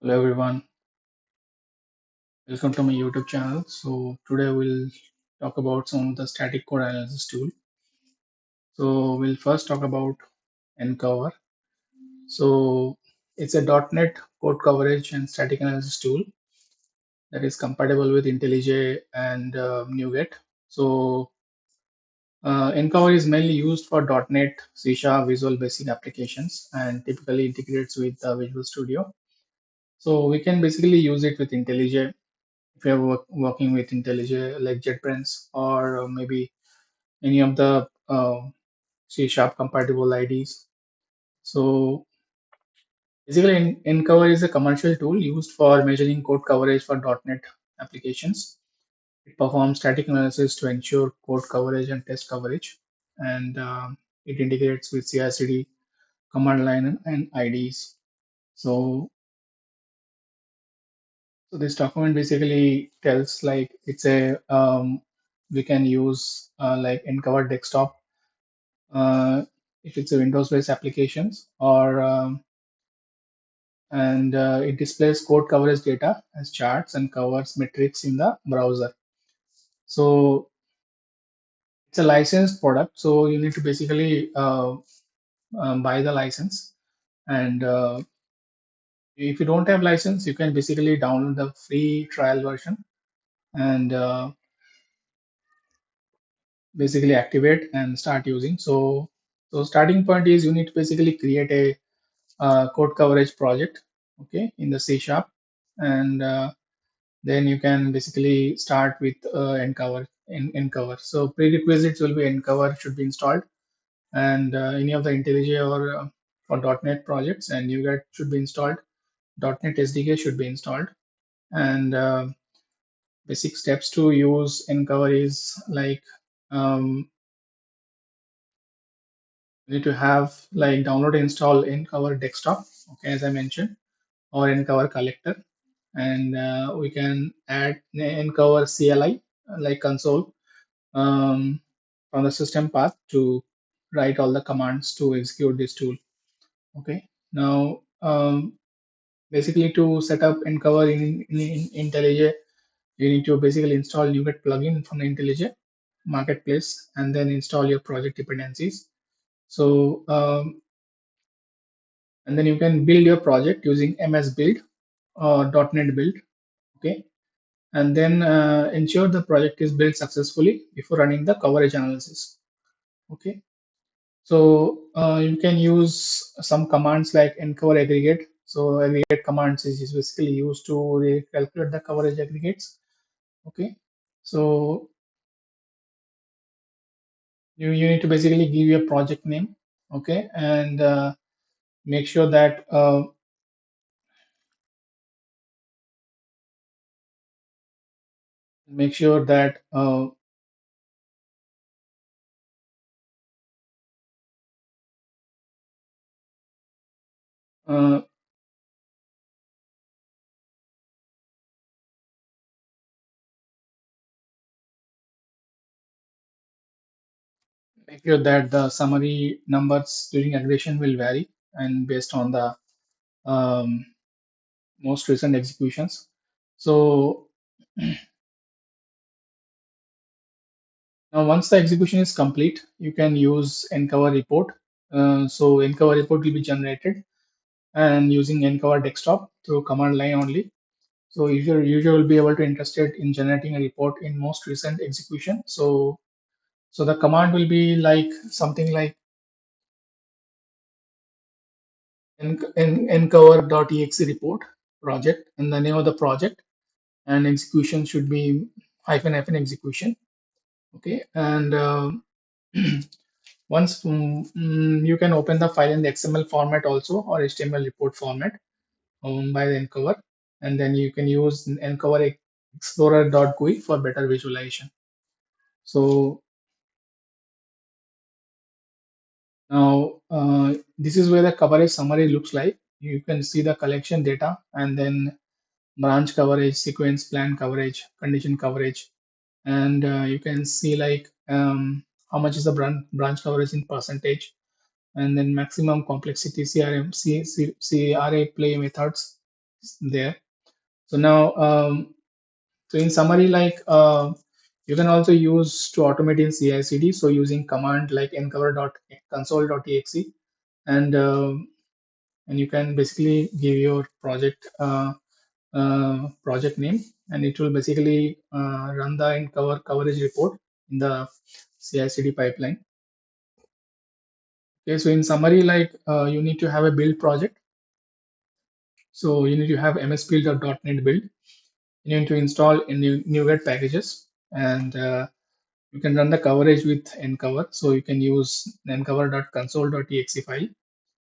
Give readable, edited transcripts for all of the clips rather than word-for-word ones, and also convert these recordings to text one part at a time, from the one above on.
Hello everyone, welcome to my YouTube channel. So today we'll talk about some of the static code analysis tool. So we'll first talk about NCover. So it's a .NET code coverage and static analysis tool that is compatible with IntelliJ and NuGet. So NCover is mainly used for .NET, C Sharp, Visual Basic applications and typically integrates with Visual Studio. So we can basically use it with IntelliJ if you're working with IntelliJ like JetBrains or maybe any of the C Sharp compatible IDs. So basically, NCover is a commercial tool used for measuring code coverage for .NET applications. It performs static analysis to ensure code coverage and test coverage, and it integrates with CI/CD, command line, and IDs. So, so this document basically tells like it's a we can use like NCover desktop if it's a Windows-based applications or and it displays code coverage data as charts and covers metrics in the browser. So it's a licensed product, so you need to basically buy the license. And if you don't have license, you can basically download the free trial version and basically activate and start using. So starting point is you need to basically create a code coverage project, okay, in the C sharp, and then you can basically start with NCover. NCover. So prerequisites will be NCover should be installed, and any of the IntelliJ or for .NET projects, and NuGet should be installed. .NET SDK should be installed, and basic steps to use NCover is like you need to have like download and install NCover desktop, okay, as I mentioned, or NCover collector, and we can add NCover CLI like console from the system path to write all the commands to execute this tool. Okay. Now, basically to set up NCover in IntelliJ, you need to basically install NuGet plugin from the IntelliJ marketplace and then install your project dependencies. So, and then you can build your project using MS Build or .NET Build. Okay. And then ensure the project is built successfully before running the coverage analysis. Okay. So you can use some commands like NCover aggregate. So aggregate commands is basically used to calculate the coverage aggregates. Okay. So you need to basically give your project name. Okay. And make sure that make sure that uh, make sure that the summary numbers during aggregation will vary and based on the um, most recent executions. So now, once the execution is complete, you can use NCover report. So NCover report will be generated and using NCover desktop through command line only. So user will be able to interested in generating a report in most recent execution. So the command will be like something like ncover.exe report project and the name of the project, and execution should be hyphen execution. Okay, and once you can open the file in the XML format also or HTML report format by the NCover, and then you can use NCover Explorer.gui for better visualization. So now this is where the coverage summary looks like. You can see the collection data and then branch coverage, sequence plan coverage, condition coverage, and you can see like how much is the branch coverage in percentage, and then maximum complexity CRA play methods, there. So now, so in summary, like you can also use to automate in CI/CD. So using command like ncover.console.exe, and and you can basically give your project name, and it will basically run the NCover coverage report in the CI/CD pipeline. Okay, so in summary, like you need to have a build project. So you need to have msbuild.net build. You need to install NuGet packages, and you can run the coverage with NCover. So you can use ncover.console.exe file,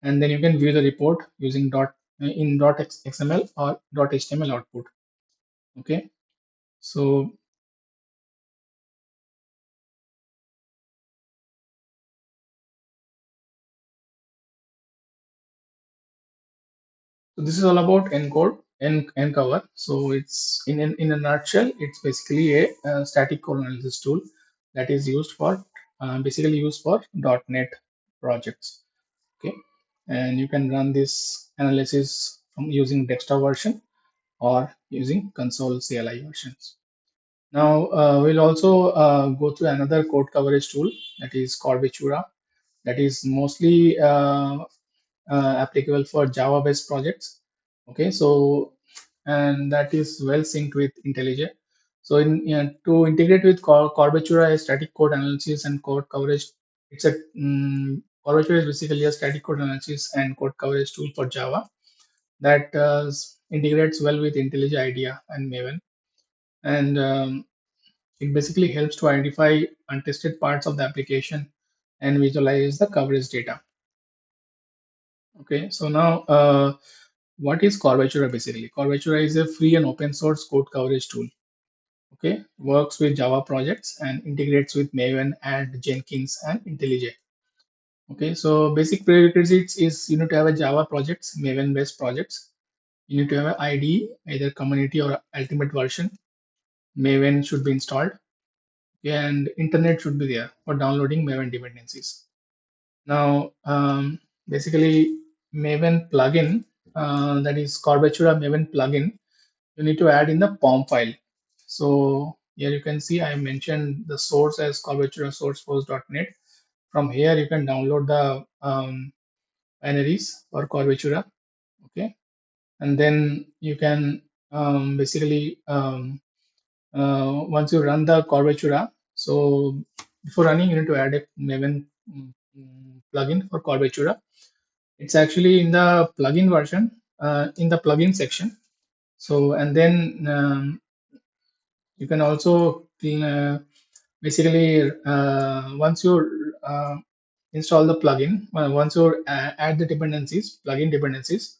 and then you can view the report using .xml or .html output. Okay, so this is all about NCover. So it's in a nutshell, it's basically a static code analysis tool that is used for basically used for .NET projects. Okay, and you can run this analysis from using desktop version or using console CLI versions. Now we'll also go to another code coverage tool, that is Corbetura, that is mostly applicable for Java based projects. Okay, so and that is well synced with IntelliJ. So to integrate with Corbetura, a static code analysis and code coverage, it's a Corbetura is basically a static code analysis and code coverage tool for Java that integrates well with IntelliJ IDEA and Maven, and it basically helps to identify untested parts of the application and visualize the coverage data. Okay, so now what is Corbetura basically? Corbetura is a free and open source code coverage tool. Okay, works with Java projects and integrates with Maven and Jenkins and IntelliJ. Okay, so basic prerequisites is you need to have a Java projects, Maven based projects. You need to have an IDE, either community or ultimate version. Maven should be installed, and internet should be there for downloading Maven dependencies. Now, basically, Maven plugin, that is Corbetura Maven plugin, you need to add in the POM file. So here you can see I mentioned the source as Corbetura sourceforce.net. From here, you can download the binaries for Corbetura. Okay, and then you can basically once you run the Corbetura, so before running, you need to add a Maven plugin for Corbetura. It's actually in the plugin version, in the plugin section. So, and then you can also basically once you install the plugin, once you add the dependencies, plugin dependencies,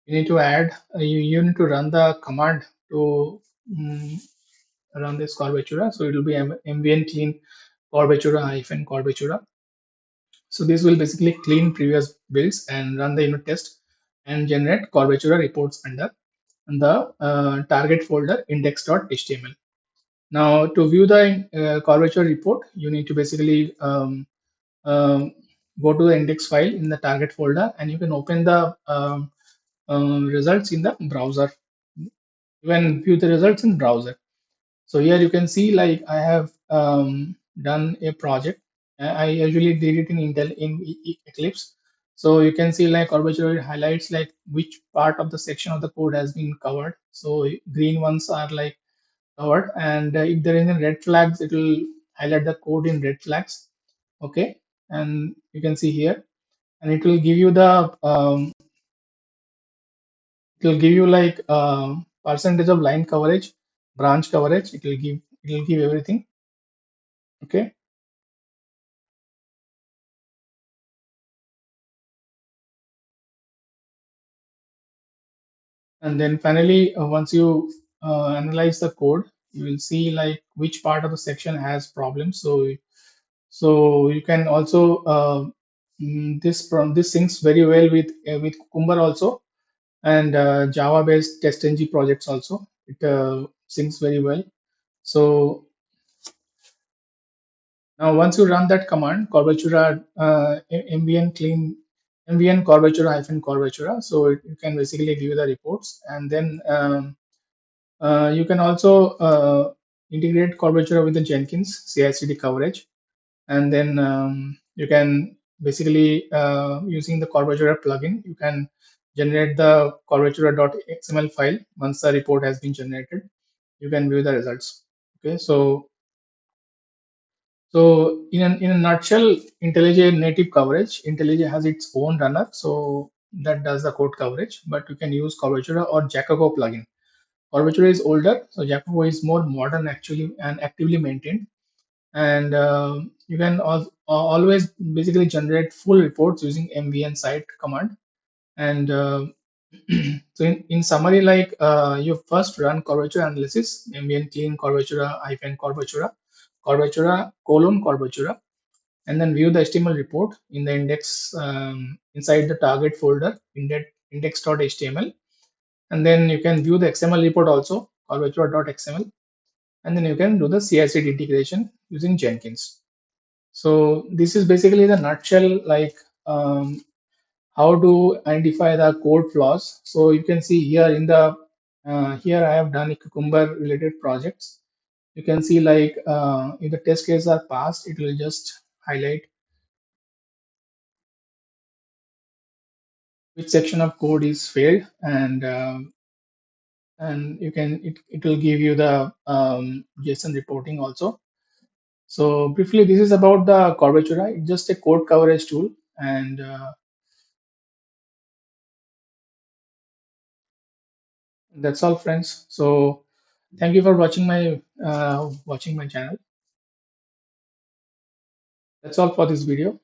you need to add, you need to run the command to run this Corbetura. So it will be mvn clean Corbetura hyphen Corbetura. So this will basically clean previous builds and run the unit test and generate Corbetura reports under the target folder index.html. Now to view the Corbetura report, you need to basically um, go to the index file in the target folder, and you can open the results in the browser. You can view the results in browser. So here you can see like I have done a project. I usually did it in Intel in Eclipse. So you can see like Corbetura highlights like which part of the section of the code has been covered. So green ones are like covered, and if there is any red flags, it will highlight the code in red flags. Okay, and you can see here, and it will give you the it will give you like percentage of line coverage, branch coverage. It will give everything. Okay, and then finally once you analyze the code, you will see like which part of the section has problems. So you can also this syncs very well with Cucumber also, and Java based TestNG projects also. It syncs very well. So now once you run that command, Corbetura mvn clean MVN Corbetura hyphen Corbetura. So you can basically view the reports, and then you can also integrate Corbetura with the Jenkins CI/CD coverage, and then you can basically using the Corbetura plugin, you can generate the Corbetura.xml file. Once the report has been generated, you can view the results. Okay, so in a nutshell, IntelliJ native coverage, IntelliJ has its own runner, so that does the code coverage, but you can use Corbetura or Jacobo plugin. Corbetura is older, so Jacobo is more modern actually and actively maintained. And you can always basically generate full reports using MVN site command. And so in summary, like you first run Corbetura analysis, MVN clean Corbetura hyphen Corbetura, Corbetura colon Corbetura, and then view the HTML report in the index inside the target folder index.html, and then you can view the XML report also Corbetura.xml, and then you can do the CI/CD integration using Jenkins. So this is basically the nutshell, like how to identify the code flaws. So you can see here in the here I have done a Cucumber related projects. You can see like if the test cases are passed, it will just highlight which section of code is failed, and you can it will give you the JSON reporting also. So briefly, this is about the Corbetura. It's just a code coverage tool, and that's all, friends. So thank you for watching my channel. That's all for this video.